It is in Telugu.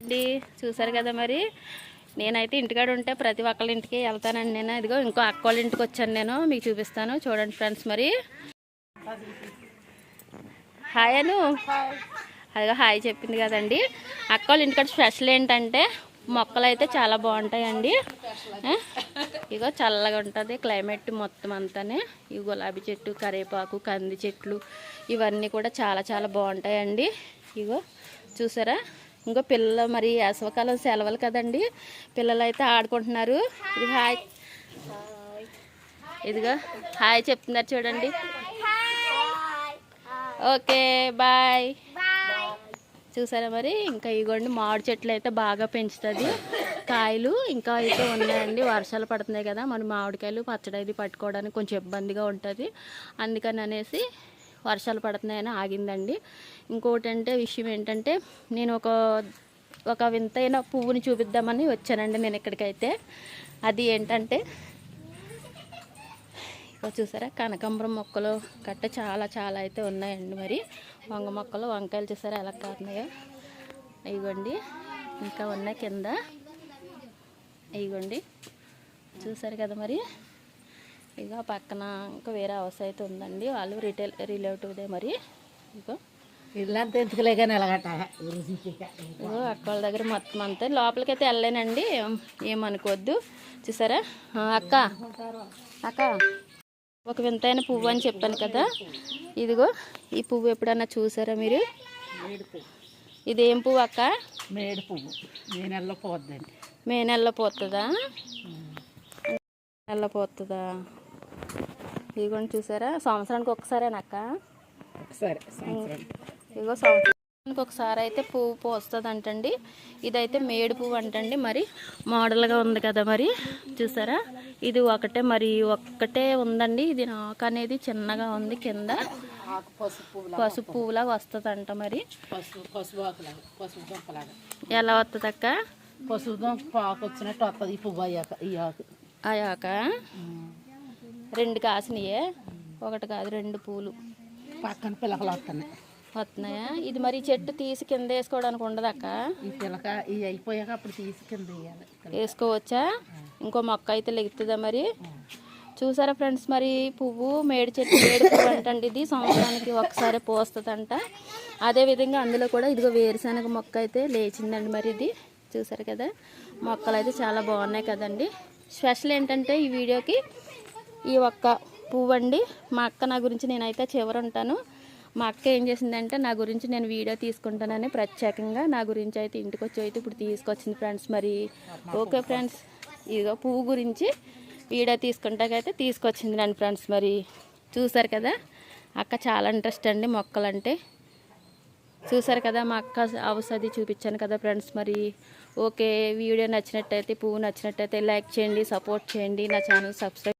అండి చూసారు కదా మరి నేనైతే ఇంటికాడ ఉంటే ప్రతి ఒక్కళ్ళ ఇంటికి వెళ్తానండి. నేను ఇదిగో ఇంకో అక్క వాళ్ళ ఇంటికి వచ్చాను, నేను మీకు చూపిస్తాను చూడండి ఫ్రెండ్స్. మరి హాయ్ అను, అదిగో హాయ్ చెప్పింది కదండి. అక్క వాళ్ళ ఇంటికాడ స్పెషల్ ఏంటంటే మొక్కలు అయితే చాలా బాగుంటాయండి. ఇగో చల్లగా ఉంటుంది క్లైమేట్ మొత్తం అంతానే. ఈ గులాబీ చెట్టు, కరివేపాకు, కంది చెట్లు ఇవన్నీ కూడా చాలా చాలా బాగుంటాయండి. ఇగో చూసారా, ఇంకో పిల్లలు మరి వేసవకాలం సెలవులు కదండి, పిల్లలు అయితే ఆడుకుంటున్నారు. ఇది హాయ్, ఇదిగో హాయ్ చెప్తున్నారు చూడండి. Okay bye. చూసారా మరి. ఇంకా ఇగోండి మామిడి చెట్లు అయితే బాగా పెంచుతుంది, కాయలు ఇంకా అయితే ఉన్నాయండి. వర్షాలు పడుతున్నాయి కదా, మన మామిడికాయలు పచ్చడి అది పట్టుకోవడానికి కొంచెం ఇబ్బందిగా ఉంటుంది, అందుకని అనేసి వర్షాలు పడుతున్నాయని ఆగిందండి. ఇంకోటి అంటే విషయం ఏంటంటే నేను ఒక వింతైన పువ్వుని చూపిద్దామని వచ్చానండి నేను ఇక్కడికైతే. అది ఏంటంటే చూసారా, కనకాంబరం మొక్కలు గట్ట చాలా చాలా అయితే ఉన్నాయండి. మరి వంగ మొక్కలు, వంకాయలు చూసారా ఎలా కాస్తున్నాయో. ఇవ్వండి ఇంకా ఉన్నాయి కింద, ఇవ్వండి చూసారు కదా. మరి ఇక పక్కన ఇంకా వేరే హౌస్ అయితే ఉందండి, వాళ్ళు రిలేటివ్దే. మరి ఇగో ఇల్లంతా ఎందుకులే కానీ అక్క వాళ్ళ దగ్గర మొత్తం అంతా లోపలికి అయితే వెళ్ళలేనండి, ఏమనుకోవద్దు. చూసారా అక్క, అక్క ఒక వింతైన పువ్వు అని చెప్పాను కదా, ఇదిగో ఈ పువ్వు ఎప్పుడన్నా చూసారా మీరు? ఇదేం పువ్వు అక్క? మేడు పువ్వు. మే నెలలో పోతుందండి. మే నెలలో పోతుందా? నెలలో పోతుందా? ఇదిగోండి చూసారా, సంవత్సరానికి ఒకసారేనక్క. సరే ఇదిగో సంవత్సరానికి ఒకసారి అయితే పువ్వు పోస్తుంది అంటండి. ఇదైతే మేడు పువ్వు అంటండి. మరి మోడల్గా ఉంది కదా. మరి చూసారా, ఇది ఒక్కటే ఉందండి. ఇది ఆకు అనేది చిన్నగా ఉంది, కింద పసుపు పువ్వులాగా వస్తుంది అంట. మరి ఎలా వస్తుంది అక్క? పసుపు దుంప ఆకు వచ్చినట్టు వస్తుంది ఈ పువ్వు అయ్యాక. ఈ ఆకు అయ్యాక రెండు కాసినాయే, ఒకటి కాదు రెండు పూలు పక్కన పిల్లకలు వస్తున్నాయా? ఇది మరి చెట్టు తీసి కింద వేసుకోవడానికి ఉండదు అక్క? ఈ పిల్లక ఇవి అయిపోయాక అప్పుడు తీసి కింద వేయాలి. వేసుకోవచ్చా? ఇంకో మొక్క అయితే లెగుతుందా? మరి చూసారా ఫ్రెండ్స్, మరి పువ్వు మేడు చెట్టు, మేడు పువ్వు అంటండి. ఇది సంవత్సరానికి ఒకసారి పోస్తుందంట. అదేవిధంగా అందులో కూడా ఇదిగో వేరుశనగ మొక్క అయితే లేచిందండి. మరి ఇది చూసారు కదా, మొక్కలు అయితే చాలా బాగున్నాయి కదండి. స్పెషల్ ఏంటంటే ఈ వీడియోకి ఈ ఒక్క పువ్వు అండి. మా అక్క నా గురించి నేనైతే చివరి ఉంటాను. మా అక్క ఏం చేసిందంటే నా గురించి నేను వీడియో తీసుకుంటానని ప్రత్యేకంగా నా గురించి అయితే ఇంటికి వచ్చి అయితే ఇప్పుడు తీసుకొచ్చింది ఫ్రెండ్స్. మరి ఓకే ఫ్రెండ్స్, ఇదిగో పువ్వు గురించి వీడియో తీసుకుంటాకైతే తీసుకొచ్చింది నన్ను ఫ్రెండ్స్. మరి చూసారు కదా, అక్క చాలా ఇంట్రెస్ట్ అండి మొక్కలంటే. చూసారు కదా, మా అక్క హౌస్ అది చూపించాను కదా ఫ్రెండ్స్. మరి ఓకే, వీడియో నచ్చినట్టయితే, పువ్వు నచ్చినట్టయితే లైక్ చేయండి, సపోర్ట్ చేయండి, నా ఛానల్ సబ్స్క్రైబ్